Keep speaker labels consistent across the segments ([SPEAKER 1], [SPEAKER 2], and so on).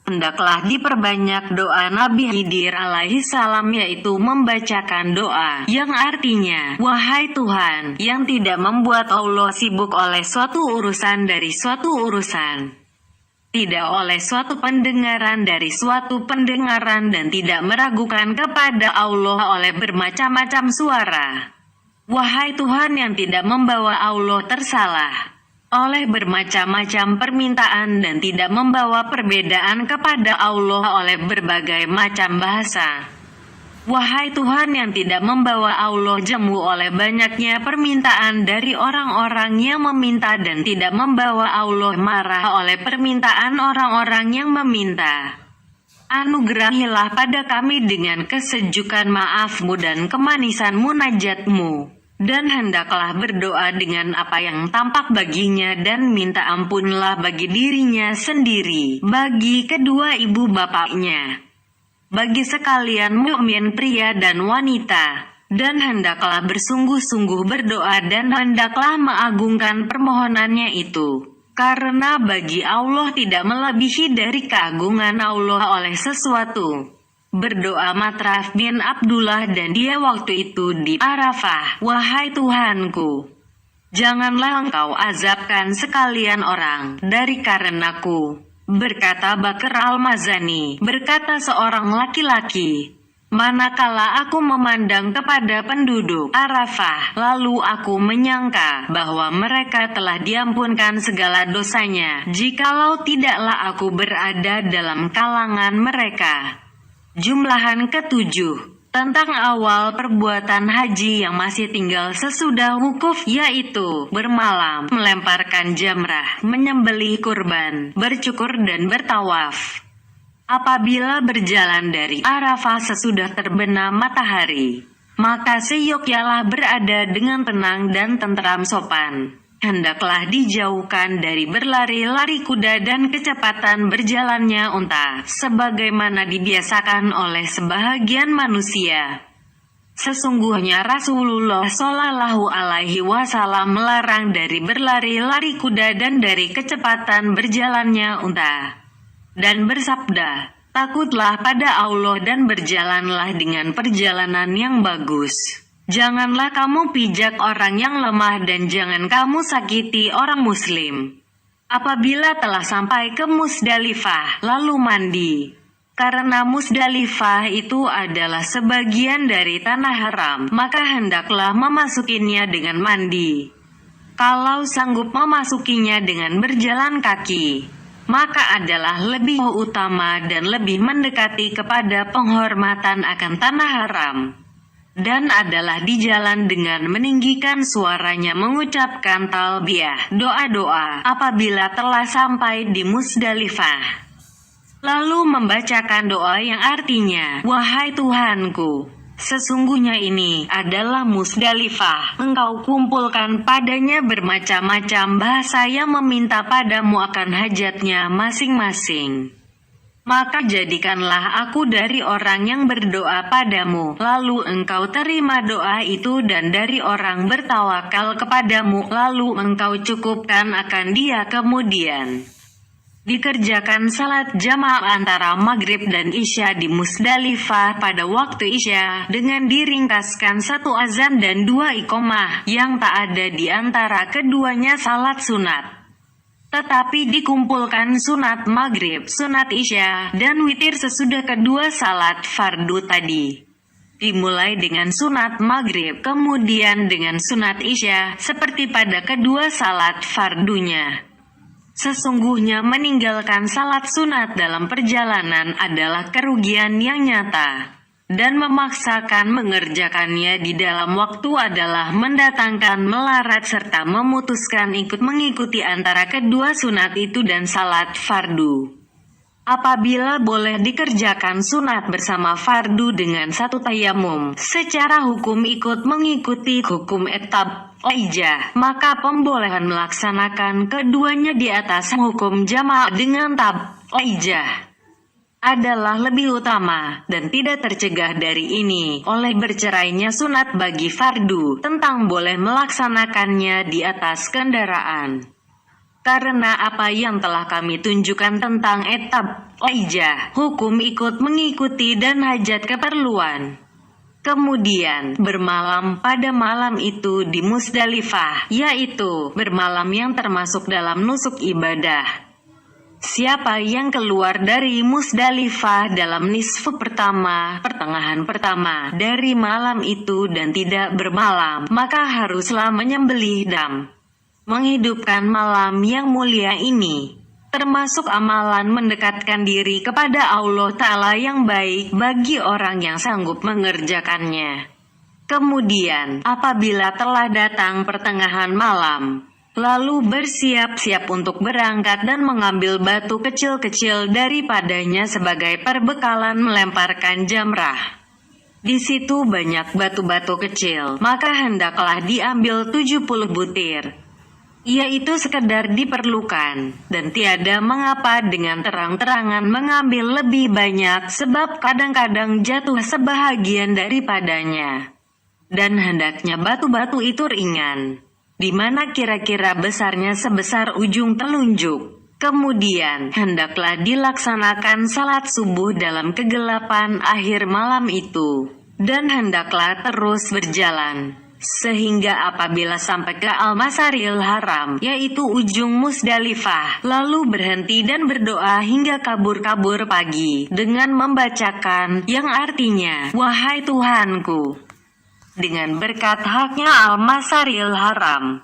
[SPEAKER 1] Hendaklah diperbanyak doa Nabi Khidir alaihi salam, yaitu membacakan doa yang artinya, wahai Tuhan, yang tidak membuat Allah sibuk oleh suatu urusan dari suatu urusan, tidak oleh suatu pendengaran dari suatu pendengaran, dan tidak meragukan kepada Allah oleh bermacam-macam suara. Wahai Tuhan yang tidak membawa Allah tersalah oleh bermacam-macam permintaan dan tidak membawa perbedaan kepada Allah oleh berbagai macam bahasa. Wahai Tuhan yang tidak membawa Allah jemu oleh banyaknya permintaan dari orang-orang yang meminta dan tidak membawa Allah marah oleh permintaan orang-orang yang meminta. Anugerahilah pada kami dengan kesejukan maaf-Mu dan kemanisan munajat-Mu. Dan hendaklah berdoa dengan apa yang tampak baginya dan minta ampunlah bagi dirinya sendiri, bagi kedua ibu bapaknya, bagi sekalian mukmin pria dan wanita. Dan hendaklah bersungguh-sungguh berdoa dan hendaklah mengagungkan permohonannya itu. Karena bagi Allah tidak melebihi dari keagungan Allah oleh sesuatu. Berdoa Matraf bin Abdullah, dan dia waktu itu di Arafah, wahai Tuhanku, janganlah Engkau azabkan sekalian orang dari karenaku. Berkata Bakr al-Mazani, berkata seorang laki-laki, manakala aku memandang kepada penduduk Arafah, lalu aku menyangka bahwa mereka telah diampunkan segala dosanya, jikalau tidaklah aku berada dalam kalangan mereka. Jumlahan ke-7, tentang awal perbuatan haji yang masih tinggal sesudah wukuf, yaitu bermalam, melemparkan jamrah, menyembelih kurban, bercukur dan bertawaf. Apabila berjalan dari Arafah sesudah terbenam matahari, maka seyogyanya berada dengan tenang dan tentram sopan. Hendaklah dijauhkan dari berlari-lari kuda dan kecepatan berjalannya unta, sebagaimana dibiasakan oleh sebahagian manusia. Sesungguhnya Rasulullah Shallallahu Alaihi Wasallam melarang dari berlari-lari kuda dan dari kecepatan berjalannya unta, dan bersabda, takutlah pada Allah dan berjalanlah dengan perjalanan yang bagus. Janganlah kamu pijak orang yang lemah dan jangan kamu sakiti orang muslim. Apabila telah sampai ke Musdalifah, lalu mandi. Karena Musdalifah itu adalah sebagian dari tanah haram, maka hendaklah memasukinya dengan mandi. Kalau sanggup memasukinya dengan berjalan kaki, maka adalah lebih utama dan lebih mendekati kepada penghormatan akan tanah haram. Dan adalah di jalan dengan meninggikan suaranya mengucapkan talbiyah, doa-doa, apabila telah sampai di Musdalifah. Lalu membacakan doa yang artinya, wahai Tuhanku, sesungguhnya ini adalah Musdalifah. Engkau kumpulkan padanya bermacam-macam bahasa yang meminta padamu akan hajatnya masing-masing. Maka jadikanlah aku dari orang yang berdoa padamu, lalu engkau terima doa itu, dan dari orang bertawakal kepadamu, lalu engkau cukupkan akan dia. Kemudian dikerjakan salat jamaah antara maghrib dan isya di Musdalifah pada waktu isya, dengan diringkaskan satu azan dan dua iqomah, yang tak ada di antara keduanya salat sunat. Tetapi dikumpulkan sunat maghrib, sunat isya, dan witir sesudah kedua salat fardu tadi. Dimulai dengan sunat maghrib, kemudian dengan sunat isya, seperti pada kedua salat fardunya. Sesungguhnya meninggalkan salat sunat dalam perjalanan adalah kerugian yang nyata. Dan memaksakan mengerjakannya di dalam waktu adalah mendatangkan melarat serta memutuskan ikut mengikuti antara kedua sunat itu dan salat fardu. Apabila boleh dikerjakan sunat bersama fardu dengan satu tayamum, secara hukum ikut mengikuti hukum etab ijah, maka pembolehan melaksanakan keduanya di atas hukum jamaah dengan tab ijah adalah lebih utama, dan tidak tercegah dari ini oleh bercerainya sunat bagi fardu, tentang boleh melaksanakannya di atas kendaraan. Karena apa yang telah kami tunjukkan tentang etab, ijah, hukum ikut mengikuti dan hajat keperluan. Kemudian, bermalam pada malam itu di Musdalifah, yaitu bermalam yang termasuk dalam nusuk ibadah. Siapa yang keluar dari Musdalifah dalam nisfu pertama, pertengahan pertama dari malam itu dan tidak bermalam, maka haruslah menyembelih dam. Menghidupkan malam yang mulia ini, termasuk amalan mendekatkan diri kepada Allah Ta'ala yang baik bagi orang yang sanggup mengerjakannya. Kemudian, apabila telah datang pertengahan malam, lalu bersiap-siap untuk berangkat dan mengambil batu kecil-kecil daripadanya sebagai perbekalan melemparkan jamrah. Di situ banyak batu-batu kecil, maka hendaklah diambil 70 butir. Yaitu sekedar diperlukan, dan tiada mengapa dengan terang-terangan mengambil lebih banyak sebab kadang-kadang jatuh sebahagian daripadanya. Dan hendaknya batu-batu itu ringan, di mana kira-kira besarnya sebesar ujung telunjuk. Kemudian, hendaklah dilaksanakan salat subuh dalam kegelapan akhir malam itu, dan hendaklah terus berjalan. Sehingga apabila sampai ke Al-Masharil Haram, yaitu ujung Musdalifah, lalu berhenti dan berdoa hingga kabur-kabur pagi, dengan membacakan, yang artinya, wahai Tuhanku, dengan berkat haknya Al-Masharil Haram,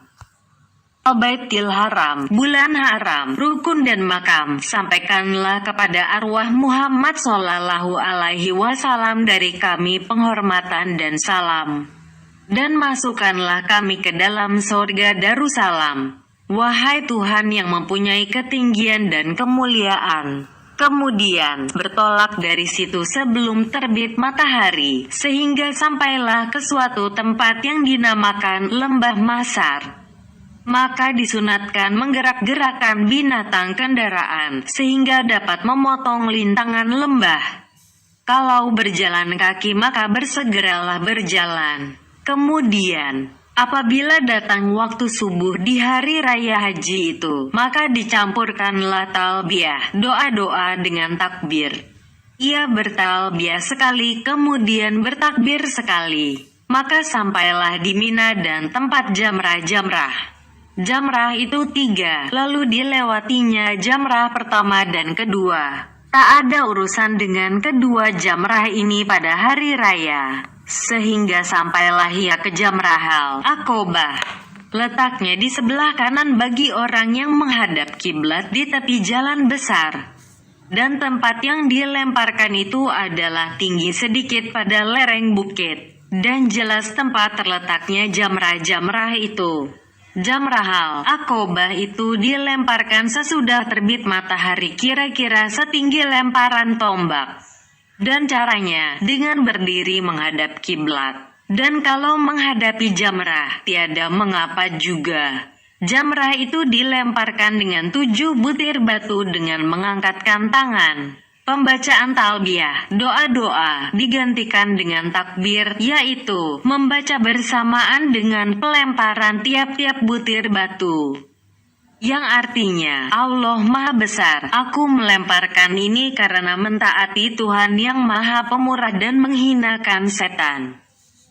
[SPEAKER 1] Al-Baitil Haram, bulan haram, rukun dan makam, sampaikanlah kepada arwah Muhammad Sallallahu Alaihi Wasallam dari kami penghormatan dan salam. Dan masukkanlah kami ke dalam surga Darussalam. Wahai Tuhan yang mempunyai ketinggian dan kemuliaan. Kemudian, bertolak dari situ sebelum terbit matahari, sehingga sampailah ke suatu tempat yang dinamakan Lembah Masar. Maka disunatkan menggerak-gerakan binatang kendaraan, sehingga dapat memotong lintangan lembah. Kalau berjalan kaki maka bersegeralah berjalan. Kemudian, apabila datang waktu subuh di hari raya haji itu, maka dicampurkanlah talbiyah, doa-doa dengan takbir. Ia bertalbiyah sekali, kemudian bertakbir sekali. Maka sampailah di Mina dan tempat jamrah-jamrah. Jamrah itu 3, lalu dilewatinya jamrah pertama dan kedua. Tak ada urusan dengan kedua jamrah ini pada hari raya. Sehingga sampailah ia ke Jamrah Al-Aqobah. Letaknya di sebelah kanan bagi orang yang menghadap kiblat di tepi jalan besar. Dan tempat yang dilemparkan itu adalah tinggi sedikit pada lereng bukit. Dan jelas tempat terletaknya jamrah-jamrah itu. Jamrah Al-Aqobah itu dilemparkan sesudah terbit matahari kira-kira setinggi lemparan tombak. Dan caranya, dengan berdiri menghadap kiblat. Dan kalau menghadapi jamrah, tiada mengapa juga. Jamrah itu dilemparkan dengan 7 butir batu dengan mengangkatkan tangan. Pembacaan talbiyah, doa-doa, digantikan dengan takbir, yaitu, membaca bersamaan dengan pelemparan tiap-tiap butir batu. Yang artinya, Allah Maha Besar, aku melemparkan ini karena mentaati Tuhan yang Maha Pemurah dan menghinakan setan.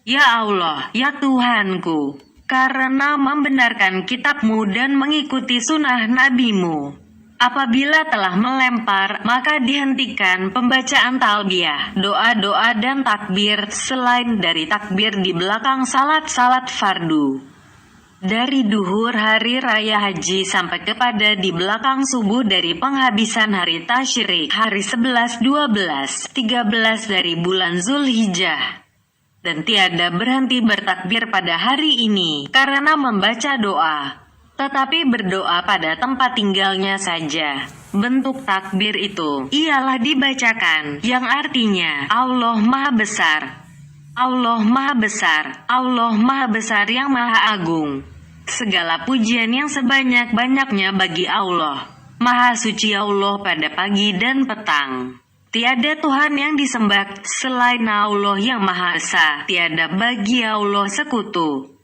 [SPEAKER 1] Ya Allah, ya Tuhanku, karena membenarkan kitab-Mu dan mengikuti sunnah Nabi-Mu. Apabila telah melempar, maka dihentikan pembacaan talbiyah, doa-doa dan takbir, selain dari takbir di belakang salat-salat fardu. Dari duhur hari raya haji sampai kepada di belakang subuh dari penghabisan hari tasyrik, hari 11, 12, 13 dari bulan Zulhijjah. Dan tiada berhenti bertakbir pada hari ini, karena membaca doa. Tetapi berdoa pada tempat tinggalnya saja. Bentuk takbir itu, ialah dibacakan, yang artinya, Allah Maha Besar. Allah Maha Besar, Allah Maha Besar yang Maha Agung. Segala pujian yang sebanyak-banyaknya bagi Allah. Maha suci Allah pada pagi dan petang. Tiada Tuhan yang disembah selain Allah yang Maha Esa. Tiada bagi Allah sekutu.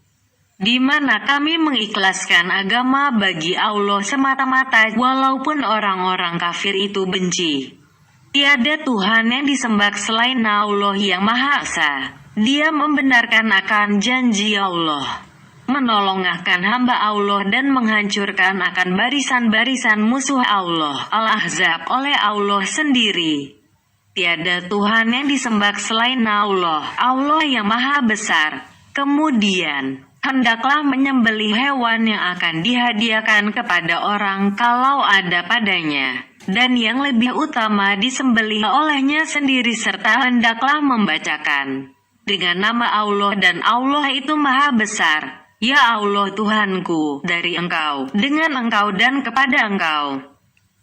[SPEAKER 1] di mana kami mengikhlaskan agama bagi Allah semata-mata walaupun orang-orang kafir itu benci. Tiada Tuhan yang disembah selain Allah yang Maha Esa. Dia membenarkan akan janji Allah, menolong akan hamba Allah dan menghancurkan akan barisan-barisan musuh Allah. Al-Ahzab oleh Allah sendiri. Tiada Tuhan yang disembah selain Allah, Allah yang Maha Besar. Kemudian, hendaklah menyembelih hewan yang akan dihadiahkan kepada orang kalau ada padanya, dan yang lebih utama disembelih olehnya sendiri, serta hendaklah membacakan dengan nama Allah, dan Allah itu Maha Besar. Ya Allah Tuhanku, dari Engkau, dengan Engkau dan kepada Engkau,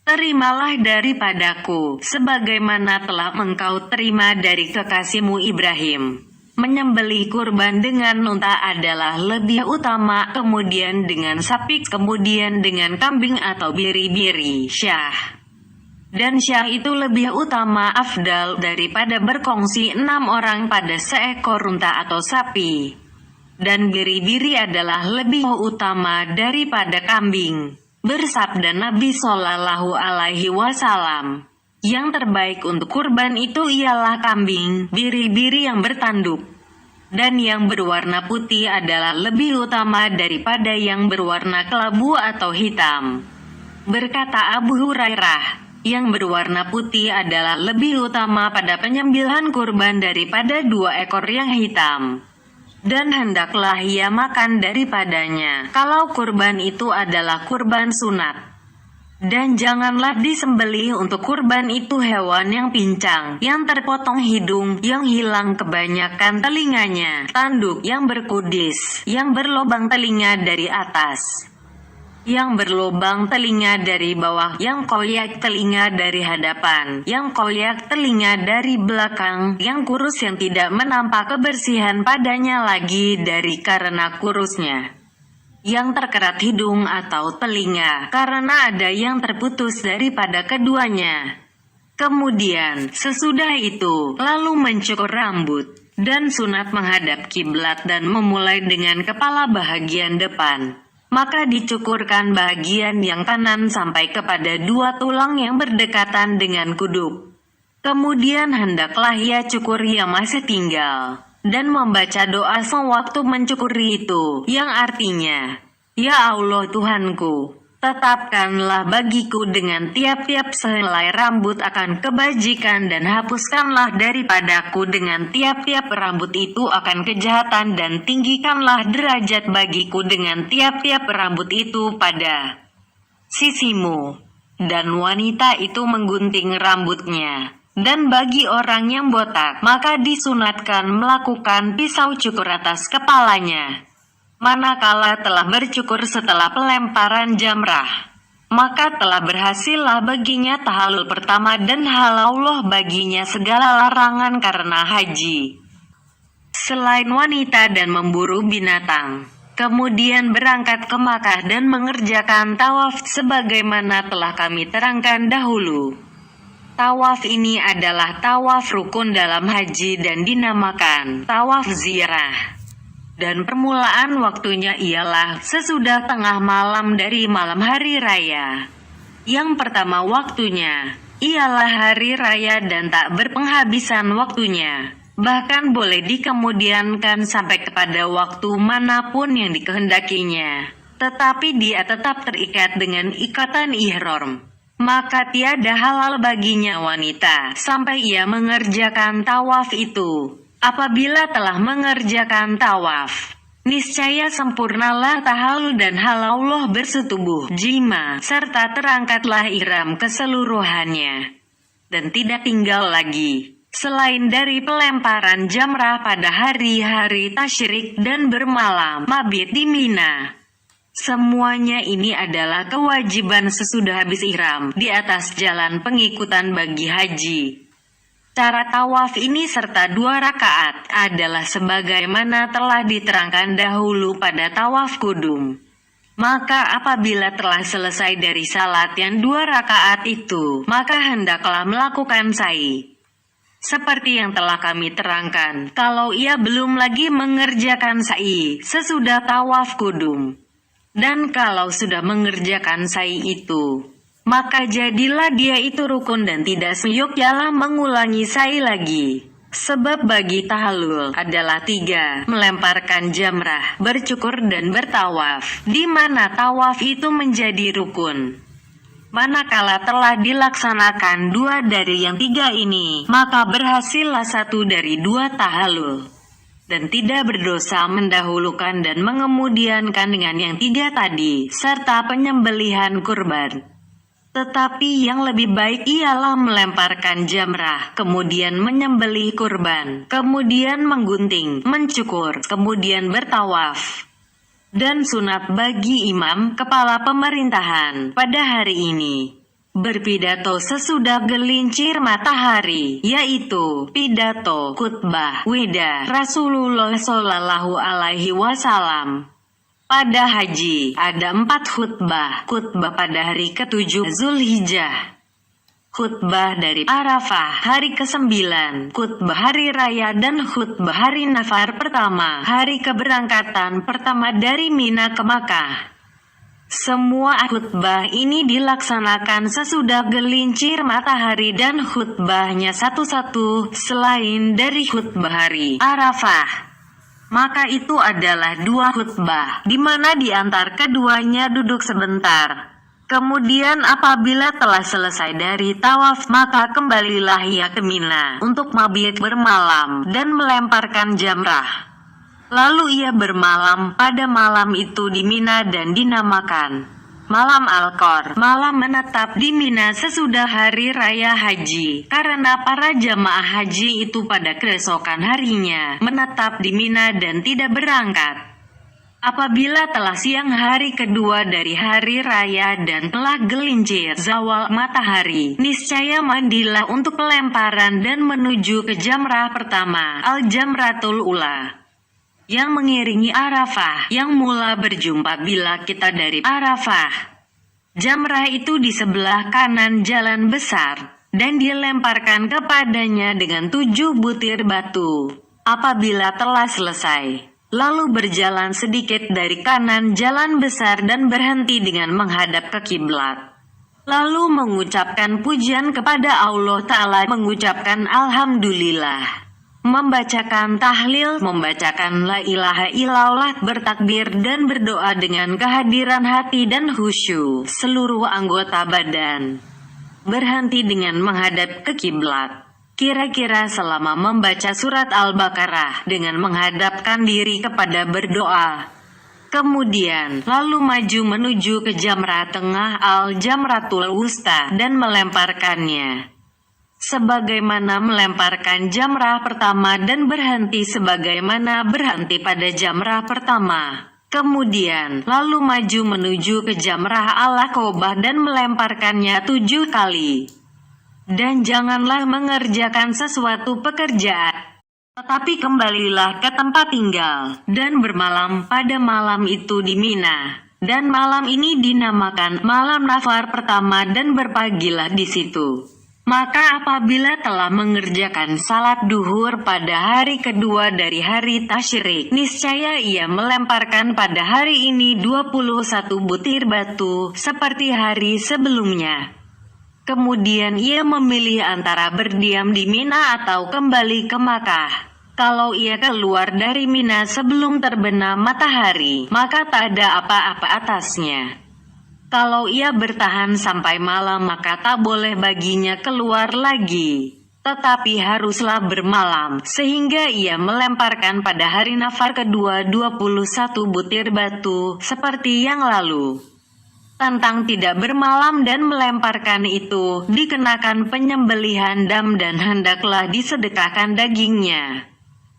[SPEAKER 1] terimalah daripadaku, sebagaimana telah Engkau terima dari kekasihmu Ibrahim. Menyembelih kurban dengan unta adalah lebih utama, kemudian dengan sapi, kemudian dengan kambing atau biri-biri syah. Dan syah itu lebih utama, afdal, daripada berkongsi 6 orang pada seekor unta atau sapi. Dan biri-biri adalah lebih utama daripada kambing. Bersabda Nabi Shallallahu Alaihi Wasallam, yang terbaik untuk kurban itu ialah kambing, biri-biri yang bertanduk. Dan yang berwarna putih adalah lebih utama daripada yang berwarna kelabu atau hitam. Berkata Abu Hurairah, yang berwarna putih adalah lebih utama pada penyembelihan kurban daripada 2 ekor yang hitam. Dan hendaklah ia makan daripadanya, kalau kurban itu adalah kurban sunat. Dan janganlah disembelih untuk kurban itu hewan yang pincang, yang terpotong hidung, yang hilang kebanyakan telinganya, tanduk, yang berkudis, yang berlobang telinga dari atas, yang berlobang telinga dari bawah, yang koyak telinga dari hadapan, yang koyak telinga dari belakang, yang kurus yang tidak menampak kebersihan padanya lagi dari karena kurusnya, yang terkerat hidung atau telinga karena ada yang terputus daripada keduanya. Kemudian sesudah itu lalu mencukur rambut, dan sunat menghadap kiblat dan memulai dengan kepala bahagian depan. Maka dicukurkan bagian yang kanan sampai kepada 2 tulang yang berdekatan dengan kuduk. Kemudian hendaklah ia cukur yang masih tinggal, dan membaca doa sewaktu mencukuri itu, yang artinya, Ya Allah Tuhanku, tetapkanlah bagiku dengan tiap-tiap sehelai rambut akan kebajikan, dan hapuskanlah daripadaku dengan tiap-tiap rambut itu akan kejahatan, dan tinggikanlah derajat bagiku dengan tiap-tiap rambut itu pada sisimu. Dan wanita itu menggunting rambutnya. Dan bagi orang yang botak, maka disunatkan melakukan pisau cukur atas kepalanya. Manakala telah bercukur setelah pelemparan jamrah, maka telah berhasillah baginya tahallul pertama, dan halallah baginya segala larangan karena haji, selain wanita dan memburu binatang. Kemudian berangkat ke Makkah dan mengerjakan tawaf sebagaimana telah kami terangkan dahulu. Tawaf ini adalah tawaf rukun dalam haji dan dinamakan tawaf ziarah. Dan permulaan waktunya ialah sesudah tengah malam dari malam hari raya. Yang pertama waktunya ialah hari raya dan tak berpenghabisan waktunya. Bahkan boleh dikemudiankan sampai kepada waktu manapun yang dikehendakinya. Tetapi dia tetap terikat dengan ikatan ihram. Maka tiada halal baginya wanita sampai ia mengerjakan tawaf itu. Apabila telah mengerjakan tawaf, niscaya sempurnalah tahallul dan halallah bersetubuh jima, serta terangkatlah ihram keseluruhannya. Dan tidak tinggal lagi, selain dari pelemparan jamrah pada hari-hari tasyrik dan bermalam mabit di Mina. Semuanya ini adalah kewajiban sesudah habis ihram di atas jalan pengikutan bagi haji. Cara tawaf ini serta 2 rakaat adalah sebagaimana telah diterangkan dahulu pada tawaf kudum. Maka apabila telah selesai dari salat yang 2 rakaat itu, maka hendaklah melakukan sa'i. Seperti yang telah kami terangkan, kalau ia belum lagi mengerjakan sa'i sesudah tawaf kudum, dan kalau sudah mengerjakan sa'i itu, maka jadilah dia itu rukun dan tidak seyogyanya mengulangi sa'i lagi. Sebab bagi tahallul adalah 3, melemparkan jamrah, bercukur dan bertawaf, di mana tawaf itu menjadi rukun. Manakala telah dilaksanakan 2 dari yang 3 ini, maka berhasillah 1 dari 2 tahallul. Dan tidak berdosa mendahulukan dan mengemudiankan dengan yang 3 tadi, serta penyembelihan kurban. Tetapi yang lebih baik ialah melemparkan jamrah, kemudian menyembelih kurban, kemudian menggunting, mencukur, kemudian bertawaf. Dan sunat bagi imam kepala pemerintahan pada hari ini berpidato sesudah gelincir matahari, yaitu pidato khutbah weda Rasulullah Shallallahu Alaihi Wasallam. Pada haji ada 4 khutbah pada hari ke-7 Zulhijjah, khutbah dari Arafah hari ke-9, khutbah hari raya dan khutbah hari nafar pertama, hari keberangkatan pertama dari Mina ke Makkah. Semua khutbah ini dilaksanakan sesudah gelincir matahari dan khutbahnya satu-satu selain dari khutbah hari Arafah. Maka itu adalah 2 khutbah, di mana di antar keduanya duduk sebentar. Kemudian apabila telah selesai dari tawaf, maka kembalilah ia ke Mina untuk mabit bermalam dan melemparkan jamrah. Lalu ia bermalam pada malam itu di Mina dan dinamakan Malam Al-Qor, malam menetap di Mina sesudah hari raya haji, karena para jamaah haji itu pada keesokan harinya menetap di Mina dan tidak berangkat. Apabila telah siang hari kedua dari hari raya dan telah gelincir zawal matahari, niscaya mandilah untuk pelemparan dan menuju ke jamrah pertama, Al-Jamratul Ula, yang mengiringi Arafah, yang mula berjumpa bila kita dari Arafah. Jamrah itu di sebelah kanan jalan besar, dan dilemparkan kepadanya dengan 7 butir batu. Apabila telah selesai, lalu berjalan sedikit dari kanan jalan besar dan berhenti dengan menghadap ke kiblat. Lalu mengucapkan pujian kepada Allah Ta'ala, mengucapkan Alhamdulillah, membacakan tahlil, membacakan la ilaha illallah, bertakbir dan berdoa dengan kehadiran hati dan khusyuk seluruh anggota badan. Berhenti dengan menghadap ke kiblat, kira-kira selama membaca surat Al-Baqarah dengan menghadapkan diri kepada berdoa. Kemudian, lalu maju menuju ke jamrah tengah Al-Jamratul Wusta dan melemparkannya, sebagaimana melemparkan jamrah pertama, dan berhenti sebagaimana berhenti pada jamrah pertama. Kemudian, lalu maju menuju ke jamrah Al-Aqobah dan melemparkannya 7 kali. Dan janganlah mengerjakan sesuatu pekerjaan, tetapi kembalilah ke tempat tinggal, dan bermalam pada malam itu di Mina. Dan malam ini dinamakan malam nafar pertama, dan berpagilah di situ. Maka apabila telah mengerjakan salat duhur pada hari kedua dari hari tasyrik, niscaya ia melemparkan pada hari ini 21 butir batu, seperti hari sebelumnya. Kemudian ia memilih antara berdiam di Mina atau kembali ke Makkah. Kalau ia keluar dari Mina sebelum terbenam matahari, maka tak ada apa-apa atasnya. Kalau ia bertahan sampai malam, maka tak boleh baginya keluar lagi, tetapi haruslah bermalam, sehingga ia melemparkan pada hari nafar kedua 21 butir batu, seperti yang lalu. Tentang tidak bermalam dan melemparkan itu, dikenakan penyembelihan dam dan hendaklah disedekahkan dagingnya.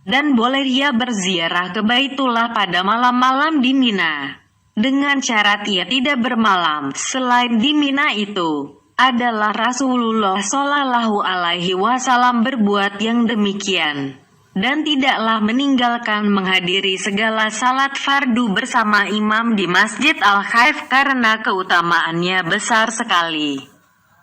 [SPEAKER 1] Dan boleh ia berziarah ke Baitullah pada malam-malam di Mina, dengan syarat ia tidak bermalam selain di Mina. Itu adalah Rasulullah Shallallahu Alaihi Wasallam berbuat yang demikian, dan tidaklah meninggalkan menghadiri segala salat fardu bersama imam di Masjid Al-Khaif karena keutamaannya besar sekali.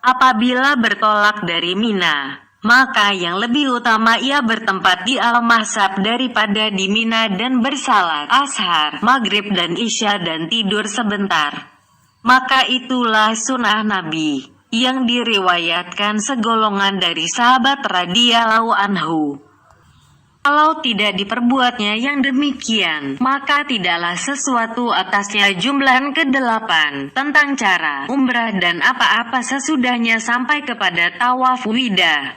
[SPEAKER 1] Apabila bertolak dari Mina, Maka yang lebih utama ia bertempat di Al-Mahsab daripada di Mina dan bersalat ashar, maghrib dan isya dan tidur sebentar. Maka itulah sunnah Nabi, yang diriwayatkan segolongan dari sahabat radhiyallahu anhu. Kalau tidak diperbuatnya yang demikian, maka tidaklah sesuatu atasnya. Jumlah ke-8 tentang cara umrah dan apa-apa sesudahnya sampai kepada tawaf wida.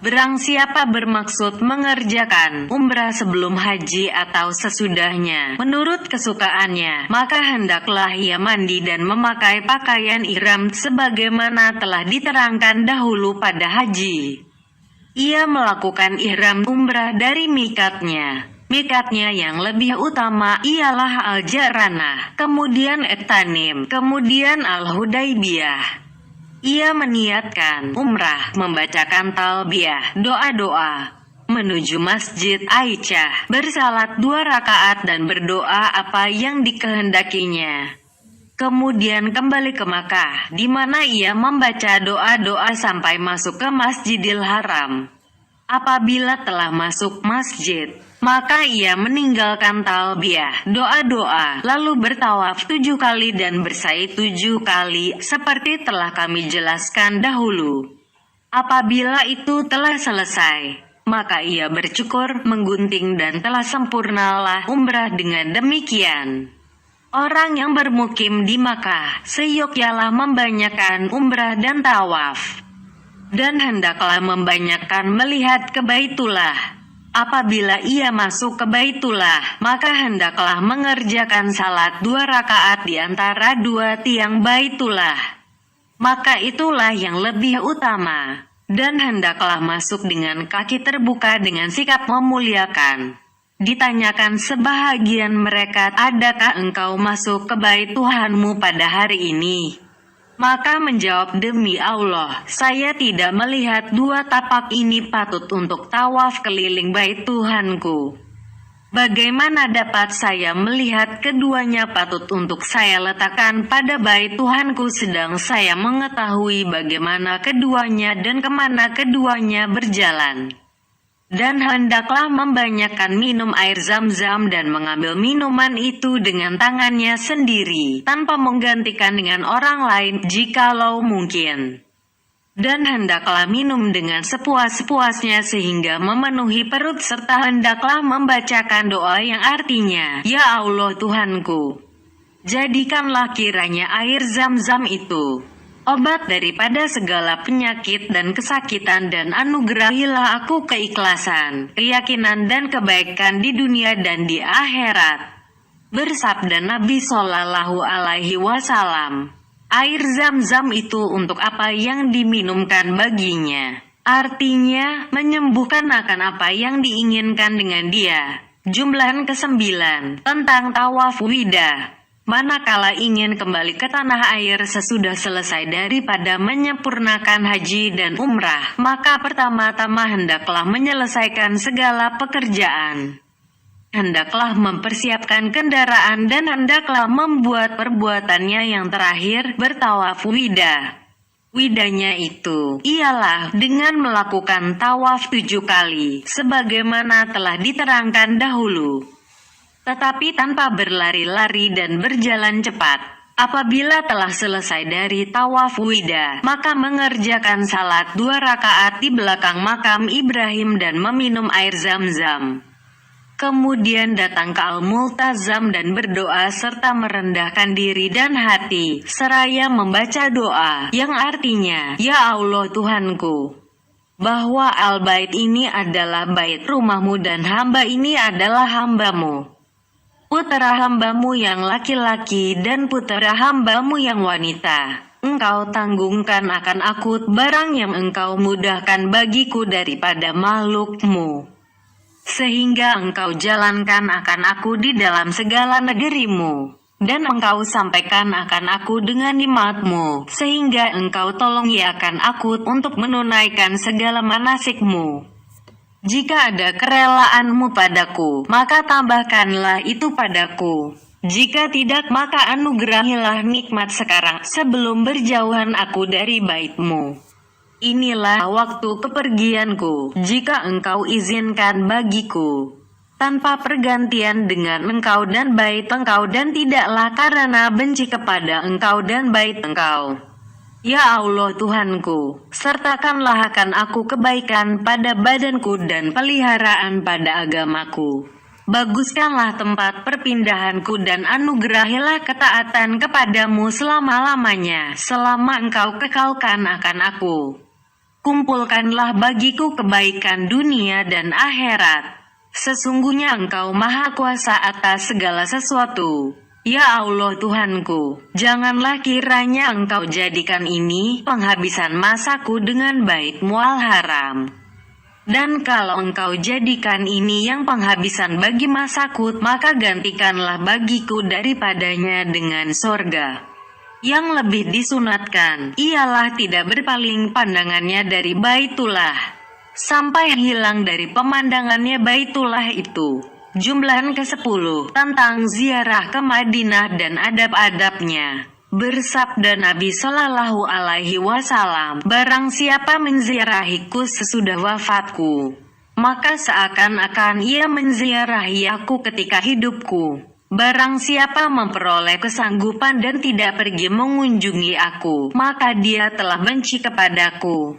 [SPEAKER 1] Barang siapa bermaksud mengerjakan umrah sebelum haji atau sesudahnya, menurut kesukaannya, maka hendaklah ia mandi dan memakai pakaian ihram sebagaimana telah diterangkan dahulu pada haji. Ia melakukan ihram umrah dari mikatnya. Mikatnya yang lebih utama ialah Al-Jaranah, kemudian At-Tanim, kemudian Al-Hudaybiyah. Ia meniatkan umrah, membacakan talbiyah, doa-doa, menuju Masjid Aisyah, bersalat 2 rakaat dan berdoa apa yang dikehendakinya. Kemudian kembali ke Makkah, di mana ia membaca doa-doa sampai masuk ke Masjidil Haram. Apabila telah masuk masjid, maka ia meninggalkan talbiyah, doa-doa, lalu bertawaf 7 kali dan bersa'i 7 kali, seperti telah kami jelaskan dahulu. Apabila itu telah selesai, maka ia bercukur, menggunting dan telah sempurnalah umrah. Dengan demikian, orang yang bermukim di Makkah seyogyanya membanyakkan umrah dan tawaf, dan hendaklah membanyakkan melihat ke Baitullah. Apabila ia masuk ke Baitullah, maka hendaklah mengerjakan salat 2 rakaat di antara 2 tiang Baitullah. Maka itulah yang lebih utama. Dan hendaklah masuk dengan kaki terbuka dengan sikap memuliakan. Ditanyakan sebahagian mereka, adakah engkau masuk ke bait Tuhanmu pada hari ini? Maka menjawab, demi Allah, saya tidak melihat 2 tapak ini patut untuk tawaf keliling bait Tuhanku. Bagaimana dapat saya melihat keduanya patut untuk saya letakkan pada bait Tuhanku sedang saya mengetahui bagaimana keduanya dan kemana keduanya berjalan? Dan hendaklah membanyakkan minum air Zam-Zam dan mengambil minuman itu dengan tangannya sendiri, tanpa menggantikan dengan orang lain jikalau mungkin. Dan hendaklah minum dengan sepuas-puasnya sehingga memenuhi perut, serta hendaklah membacakan doa yang artinya, Ya Allah Tuhanku, jadikanlah kiranya air Zam-Zam itu obat daripada segala penyakit dan kesakitan, dan anugerahilah aku keikhlasan, keyakinan dan kebaikan di dunia dan di akhirat. Bersabda Nabi Shallallahu Alaihi Wasallam, air Zam-Zam itu untuk apa yang diminumkan baginya. Artinya, menyembuhkan akan apa yang diinginkan dengan dia. Jumlah ke-9 tentang tawaf wida. Manakala ingin kembali ke tanah air sesudah selesai daripada menyempurnakan haji dan umrah, maka pertama-tama hendaklah menyelesaikan segala pekerjaan. Hendaklah mempersiapkan kendaraan dan hendaklah membuat perbuatannya yang terakhir, bertawaf wida. Widanya itu ialah dengan melakukan tawaf 7 kali, sebagaimana telah diterangkan dahulu. Tetapi tanpa berlari-lari dan berjalan cepat. Apabila telah selesai dari tawaf wida, maka mengerjakan salat 2 rakaat di belakang makam Ibrahim dan meminum air Zam-Zam. Kemudian datang ke Al-Multazam dan berdoa serta merendahkan diri dan hati, seraya membaca doa yang artinya, Ya Allah Tuhanku, bahwa Al-Bait ini adalah bait rumahmu dan hamba ini adalah hambamu. Putera hambamu yang laki-laki dan putera hambamu yang wanita, engkau tanggungkan akan aku barang yang engkau mudahkan bagiku daripada makhlukmu, sehingga engkau jalankan akan aku di dalam segala negerimu, dan engkau sampaikan akan aku dengan nikmatmu, sehingga engkau tolongi akan aku untuk menunaikan segala manasikmu. Jika ada kerelaanmu padaku, maka tambahkanlah itu padaku. Jika tidak, maka anugerahilah nikmat sekarang sebelum berjauhan aku dari baitmu. Inilah waktu kepergianku, jika engkau izinkan bagiku, tanpa pergantian dengan engkau dan bait engkau, dan tidaklah karena benci kepada engkau dan bait engkau. Ya Allah Tuhanku, sertakanlah akan aku kebaikan pada badanku dan peliharaan pada agamaku. Baguskanlah tempat perpindahanku dan anugerahilah ketaatan kepadamu selama-lamanya, selama engkau kekalkan akan aku. Kumpulkanlah bagiku kebaikan dunia dan akhirat. Sesungguhnya engkau maha kuasa atas segala sesuatu. Ya Allah Tuhanku, janganlah kiranya engkau jadikan ini penghabisan masaku dengan bait mual haram. Dan kalau engkau jadikan ini yang penghabisan bagi masaku, maka gantikanlah bagiku daripadanya dengan sorga. Yang lebih disunatkan, ialah tidak berpaling pandangannya dari Baitullah, sampai hilang dari pemandangannya Baitullah itu. Jumlahan ke-10, tentang ziarah ke Madinah dan adab-adabnya. Bersabda Nabi Shallallahu Alaihi Wasallam, barang siapa menziarahiku sesudah wafatku, maka seakan-akan ia menziarahi aku ketika hidupku. Barang siapa memperoleh kesanggupan dan tidak pergi mengunjungi aku, maka dia telah benci kepadaku.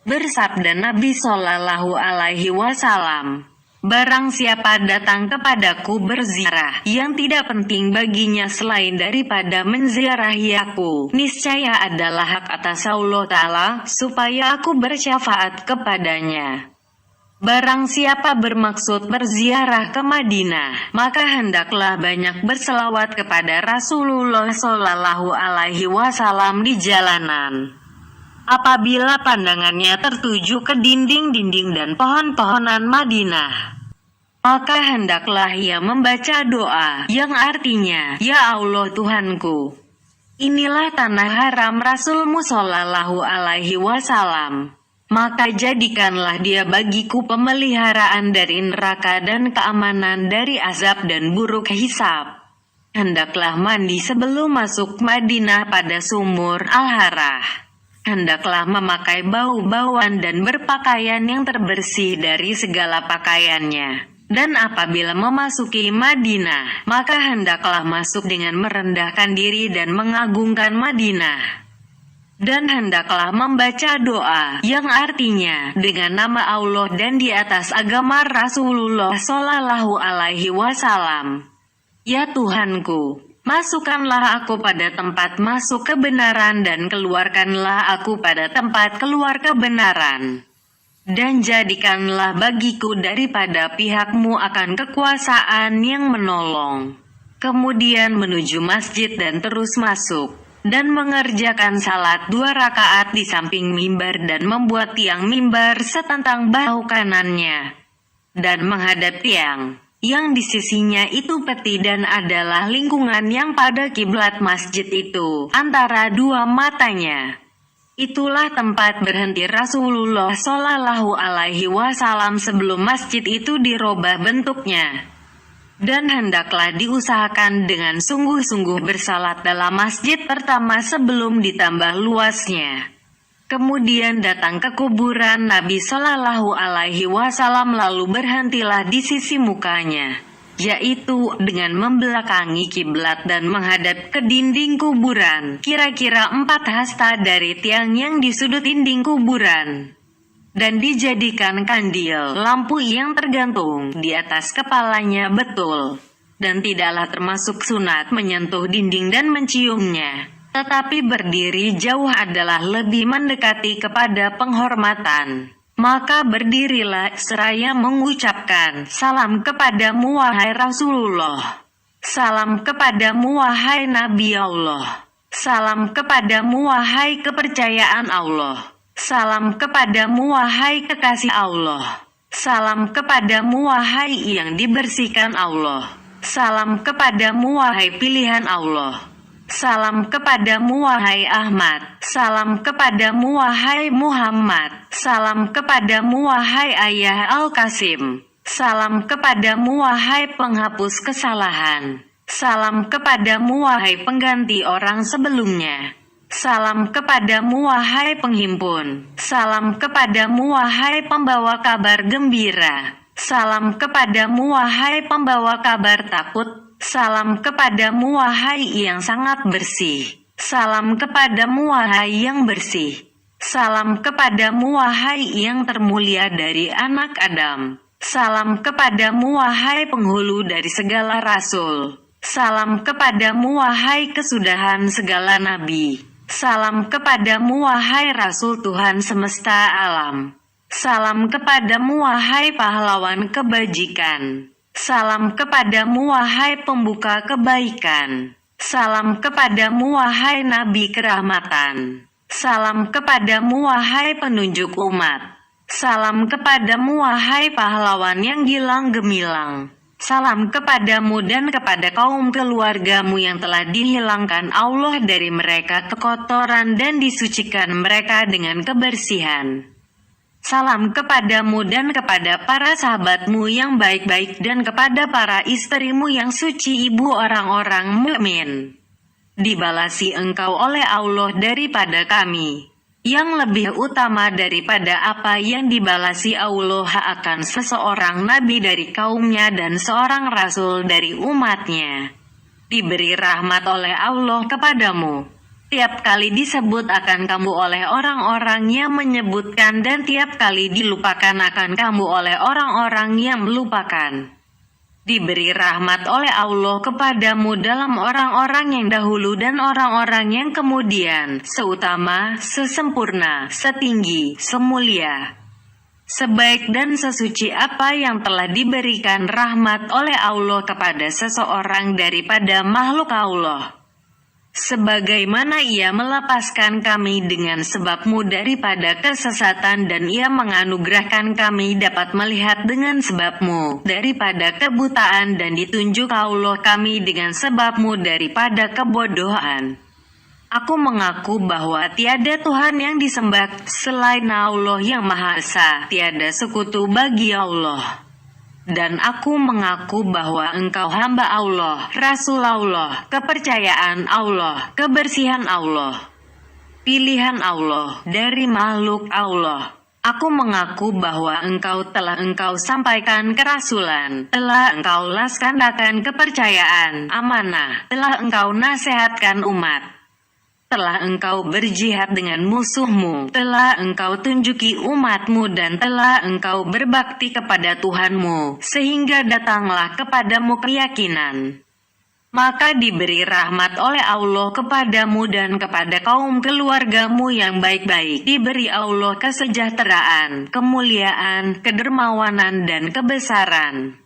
[SPEAKER 1] Bersabda Nabi Shallallahu Alaihi Wasallam, barang siapa datang kepadaku berziarah yang tidak penting baginya selain daripada menziarahi aku, niscaya adalah hak atas Allah Ta'ala supaya aku bersyafaat kepadanya. Barang siapa bermaksud berziarah ke Madinah, maka hendaklah banyak berselawat kepada Rasulullah Shallallahu Alaihi Wasallam di jalanan. Apabila pandangannya tertuju ke dinding-dinding dan pohon-pohonan Madinah, maka hendaklah ia membaca doa yang artinya, Ya Allah Tuhanku, inilah tanah haram Rasulmu Shallallahu Alaihi Wasallam. Maka jadikanlah dia bagiku pemeliharaan dari neraka dan keamanan dari azab dan buruk hisab. Hendaklah mandi sebelum masuk Madinah pada sumur Al-Harah. Hendaklah memakai bau-bauan dan berpakaian yang terbersih dari segala pakaiannya. Dan apabila memasuki Madinah, maka hendaklah masuk dengan merendahkan diri dan mengagungkan Madinah. Dan hendaklah membaca doa yang artinya, dengan nama Allah dan di atas agama Rasulullah Shallallahu Alaihi Wasallam. Ya Tuhanku, masukkanlah aku pada tempat masuk kebenaran dan keluarkanlah aku pada tempat keluar kebenaran. Dan jadikanlah bagiku daripada pihakmu akan kekuasaan yang menolong. Kemudian menuju masjid dan terus masuk. Dan mengerjakan salat 2 rakaat di samping mimbar dan membuat tiang mimbar setentang bahu kanannya. Dan menghadap tiang yang di sisinya itu peti dan adalah lingkungan yang pada kiblat masjid itu antara 2 matanya. Itulah tempat berhenti Rasulullah Shallallahu Alaihi Wasallam sebelum masjid itu dirubah bentuknya. Dan hendaklah diusahakan dengan sungguh-sungguh bersalat dalam masjid pertama sebelum ditambah luasnya. Kemudian datang ke kuburan Nabi Shallallahu Alaihi Wasallam lalu berhentilah di sisi mukanya, yaitu dengan membelakangi kiblat dan menghadap ke dinding kuburan, kira-kira 4 hasta dari tiang yang di sudut dinding kuburan. Dan dijadikan kandil lampu yang tergantung di atas kepalanya betul. Dan tidaklah termasuk sunat menyentuh dinding dan menciumnya, tetapi berdiri jauh adalah lebih mendekati kepada penghormatan. Maka berdirilah seraya mengucapkan, Salam kepadamu wahai Rasulullah. Salam kepadamu wahai Nabi Allah. Salam kepadamu wahai kepercayaan Allah. Salam kepadamu wahai kekasih Allah. Salam kepadamu wahai yang dibersihkan Allah. Salam kepadamu wahai pilihan Allah. Salam kepadamu wahai Ahmad. Salam kepadamu wahai Muhammad. Salam kepadamu wahai Ayah Al-Qasim. Salam kepadamu wahai penghapus kesalahan. Salam kepadamu wahai pengganti orang sebelumnya. Salam kepadamu wahai penghimpun. Salam kepadamu wahai pembawa kabar gembira. Salam kepadamu wahai pembawa kabar takut. Salam kepadamu wahai yang sangat bersih. Salam kepadamu wahai yang bersih. Salam kepadamu wahai yang termulia dari anak Adam. Salam kepadamu wahai penghulu dari segala rasul. Salam kepadamu wahai kesudahan segala nabi. Salam kepadamu wahai Rasul Tuhan semesta alam. Salam kepadamu wahai pahlawan kebajikan. Salam kepadamu wahai pembuka kebaikan. Salam kepadamu wahai Nabi kerahmatan. Salam kepadamu wahai penunjuk umat. Salam kepadamu wahai pahlawan yang gilang gemilang. Salam kepadamu dan kepada kaum keluargamu yang telah dihilangkan Allah dari mereka kekotoran dan disucikan mereka dengan kebersihan. Salam kepadamu dan kepada para sahabatmu yang baik-baik dan kepada para istrimu yang suci ibu orang-orang mukmin. Dibalasi engkau oleh Allah daripada kami, yang lebih utama daripada apa yang dibalasi Allah akan seseorang nabi dari kaumnya dan seorang rasul dari umatnya. Diberi rahmat oleh Allah kepadamu. Tiap kali disebut akan kamu oleh orang-orang yang menyebutkan dan tiap kali dilupakan akan kamu oleh orang-orang yang melupakan. Diberi rahmat oleh Allah kepadamu dalam orang-orang yang dahulu dan orang-orang yang kemudian, seutama, sesempurna, setinggi, semulia, sebaik dan sesuci apa yang telah diberikan rahmat oleh Allah kepada seseorang daripada makhluk Allah. Sebagaimana ia melepaskan kami dengan sebabmu daripada kesesatan dan ia menganugerahkan kami dapat melihat dengan sebabmu daripada kebutaan dan ditunjuk Allah kami dengan sebabmu daripada kebodohan. Aku mengaku bahwa tiada Tuhan yang disembah selain Allah yang Maha Esa, tiada sekutu bagi Allah. Dan aku mengaku bahwa engkau hamba Allah, Rasul Allah, kepercayaan Allah, kebersihan Allah, pilihan Allah, dari makhluk Allah. Aku mengaku bahwa engkau telah sampaikan kerasulan, telah engkau laksanakan kepercayaan, amanah, telah engkau nasihatkan umat. Telah engkau berjihad dengan musuhmu, telah engkau tunjuki umatmu dan telah engkau berbakti kepada Tuhanmu, sehingga datanglah kepadamu keyakinan. Maka diberi rahmat oleh Allah kepadamu dan kepada kaum keluargamu yang baik-baik, diberi Allah kesejahteraan, kemuliaan, kedermawanan dan kebesaran.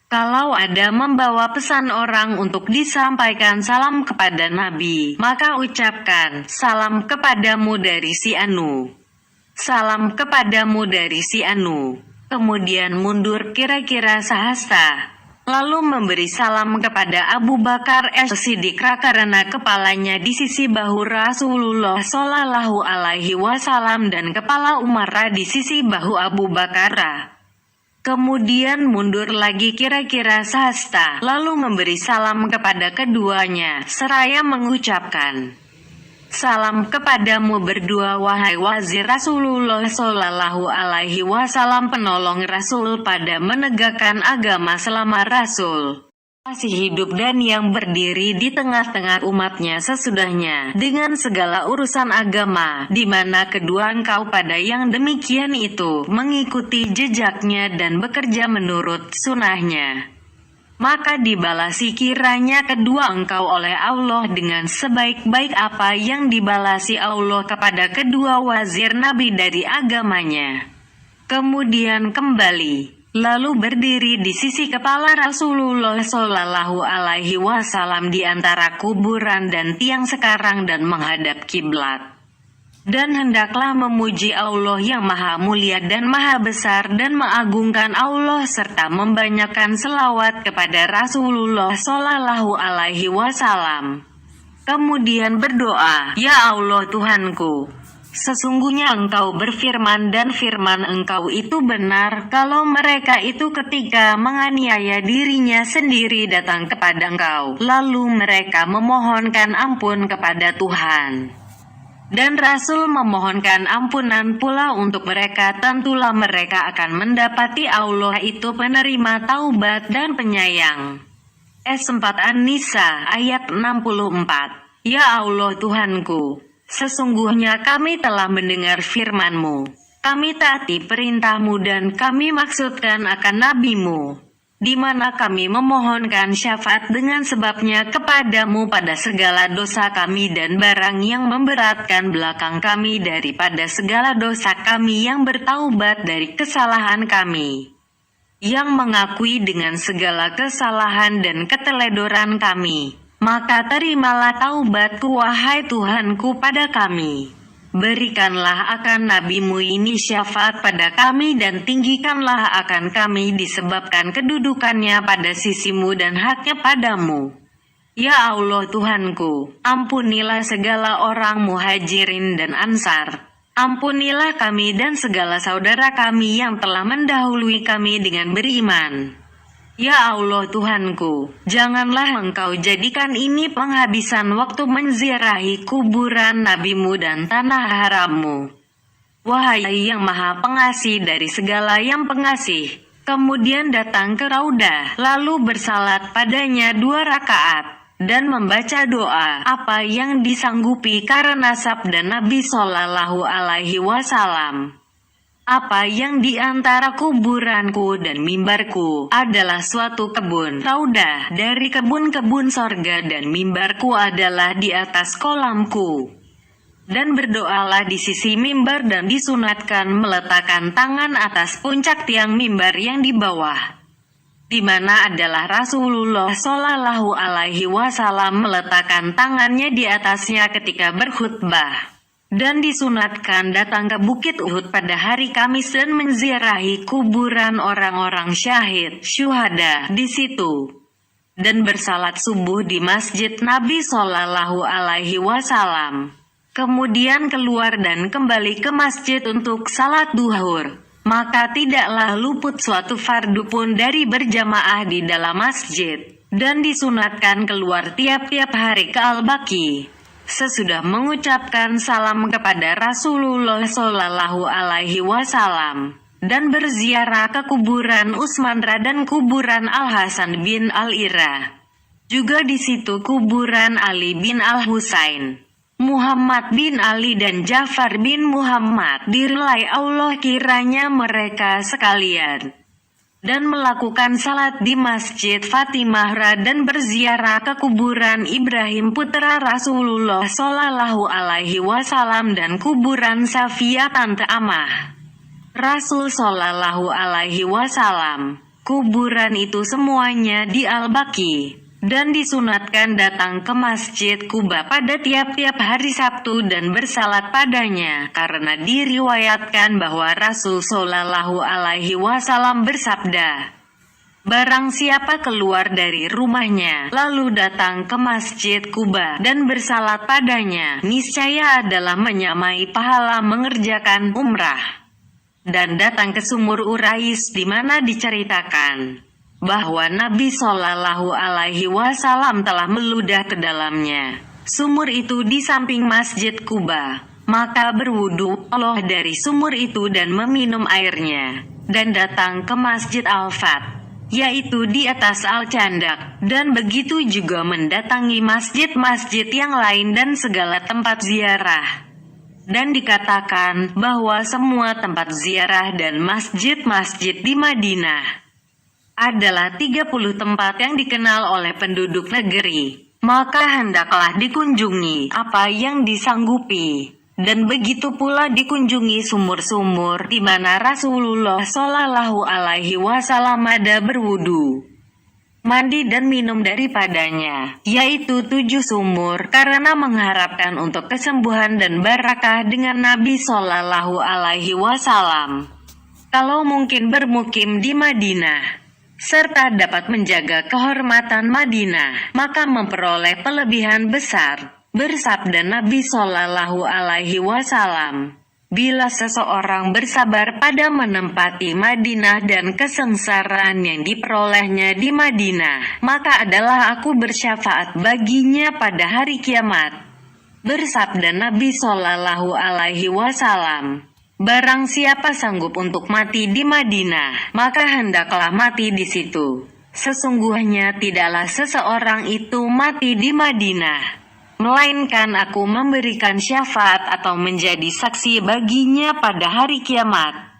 [SPEAKER 1] Kalau ada membawa pesan orang untuk disampaikan salam kepada Nabi, maka ucapkan, salam kepadamu dari si Anu. Salam kepadamu dari si Anu. Kemudian mundur kira-kira sehasta. Lalu memberi salam kepada Abu Bakar as-Siddiq karena kepalanya di sisi bahu Rasulullah Shallallahu Alaihi Wasallam dan kepala Umar di sisi bahu Abu Bakar. Kemudian mundur lagi kira-kira sehasta, lalu memberi salam kepada keduanya, seraya mengucapkan, salam kepadamu berdua wahai wazir Rasulullah Shallallahu Alaihi Wasallam, penolong Rasul pada menegakkan agama selama Rasul masih hidup dan yang berdiri di tengah-tengah umatnya sesudahnya dengan segala urusan agama, di mana kedua engkau pada yang demikian itu mengikuti jejaknya dan bekerja menurut sunnahnya. Maka dibalasi kiranya kedua engkau oleh Allah dengan sebaik-baik apa yang dibalasi Allah kepada kedua wazir Nabi dari agamanya. Kemudian kembali, lalu berdiri di sisi kepala Rasulullah Shallallahu Alaihi Wasallam di antara kuburan dan tiang sekarang dan menghadap kiblat. Dan hendaklah memuji Allah yang maha mulia dan maha besar dan mengagungkan Allah serta membanyakkan selawat kepada Rasulullah Shallallahu Alaihi Wasallam. Kemudian berdoa, ya Allah Tuhanku, sesungguhnya engkau berfirman dan firman engkau itu benar, kalau mereka itu ketika menganiaya dirinya sendiri datang kepada engkau, lalu mereka memohonkan ampun kepada Tuhan. Dan Rasul memohonkan ampunan pula untuk mereka. Tentulah mereka akan mendapati Allah itu penerima taubat dan penyayang. S4 An-Nisa ayat 64. Ya Allah Tuhanku, sesungguhnya kami telah mendengar firman-Mu. Kami taati perintah-Mu dan kami maksudkan akan Nabi-Mu, di mana kami memohonkan syafaat dengan sebabnya kepadamu pada segala dosa kami dan barang yang memberatkan belakang kami daripada segala dosa kami yang bertaubat dari kesalahan kami, yang mengakui dengan segala kesalahan dan keteledoran kami. Maka terimalah taubatku wahai Tuhanku pada kami. Berikanlah akan Nabi-Mu ini syafaat pada kami dan tinggikanlah akan kami disebabkan kedudukannya pada sisi-Mu dan haknya padamu. Ya Allah Tuhanku, ampunilah segala orang Muhajirin dan Ansar. Ampunilah kami dan segala saudara kami yang telah mendahului kami dengan beriman. Ya Allah Tuhanku, janganlah Engkau jadikan ini penghabisan waktu menziarahi kuburan Nabi-Mu dan tanah haram-Mu. Wahai yang maha pengasih dari segala yang pengasih, kemudian datang ke Raudah, lalu bersalat padanya 2 rakaat, dan membaca doa apa yang disanggupi karena sabda Nabi Shallallahu Alaihi Wasallam. Apa yang di antara kuburanku dan mimbarku adalah suatu kebun raudah dari kebun-kebun sorga dan mimbarku adalah di atas kolamku. Dan berdoalah di sisi mimbar dan disunatkan meletakkan tangan atas puncak tiang mimbar yang di bawah, di mana adalah Rasulullah Shallallahu Alaihi Wasallam meletakkan tangannya di atasnya ketika berkhutbah. Dan disunatkan datang ke Bukit Uhud pada hari Kamis dan menziarahi kuburan orang-orang syahid, syuhada, di situ. Dan bersalat subuh di Masjid Nabi Shallallahu Alaihi Wasallam. Kemudian keluar dan kembali ke masjid untuk salat duhur. Maka tidaklah luput suatu fardu pun dari berjamaah di dalam masjid. Dan disunatkan keluar tiap-tiap hari ke Al-Baqi, sesudah mengucapkan salam kepada Rasulullah Shallallahu Alaihi Wasallam, dan berziarah ke kuburan Utsman dan kuburan Al-Hasan bin Al-Ira. Juga di situ kuburan Ali bin Al-Husain, Muhammad bin Ali dan Ja'far bin Muhammad. Dirilai Allah kiranya mereka sekalian dan melakukan salat di Masjid Fatimah dan berziarah ke kuburan Ibrahim putra Rasulullah Shallallahu Alaihi Wasallam dan kuburan Safiyah tante Amah Rasul Shallallahu Alaihi Wasallam. Kuburan itu semuanya di Al-Baqi. Dan disunatkan datang ke Masjid Kuba pada tiap-tiap hari Sabtu dan bersalat padanya, karena diriwayatkan bahwa Rasul Shallallahu Alaihi Wasallam bersabda, barang siapa keluar dari rumahnya, lalu datang ke Masjid Kuba dan bersalat padanya, niscaya adalah menyamai pahala mengerjakan umrah. Dan datang ke sumur Urais di mana diceritakan bahwa Nabi Shallallahu Alaihi Wasallam telah meludah ke dalamnya. Sumur itu di samping Masjid Kuba. Maka berwudu Allah dari sumur itu dan meminum airnya. Dan datang ke Masjid Al-Fat, yaitu di atas Al-Candak. Dan begitu juga mendatangi masjid-masjid yang lain dan segala tempat ziarah. Dan dikatakan bahwa semua tempat ziarah dan masjid-masjid di Madinah adalah 30 tempat yang dikenal oleh penduduk negeri. Maka hendaklah dikunjungi apa yang disanggupi. Dan begitu pula dikunjungi sumur-sumur di mana Rasulullah Shallallahu Alaihi Wasallam ada berwudu, mandi dan minum daripadanya, yaitu 7 sumur, karena mengharapkan untuk kesembuhan dan barakah dengan Nabi Shallallahu Alaihi Wasallam. Kalau mungkin bermukim di Madinah serta dapat menjaga kehormatan Madinah, maka memperoleh pelebihan besar. Bersabda Nabi Shallallahu Alaihi Wasallam, bila seseorang bersabar pada menempati Madinah dan kesengsaraan yang diperolehnya di Madinah, maka adalah aku bersyafaat baginya pada hari kiamat. Bersabda Nabi Shallallahu Alaihi Wasallam, barang siapa sanggup untuk mati di Madinah, maka hendaklah mati di situ. Sesungguhnya tidaklah seseorang itu mati di Madinah, melainkan aku memberikan syafaat atau menjadi saksi baginya pada hari kiamat.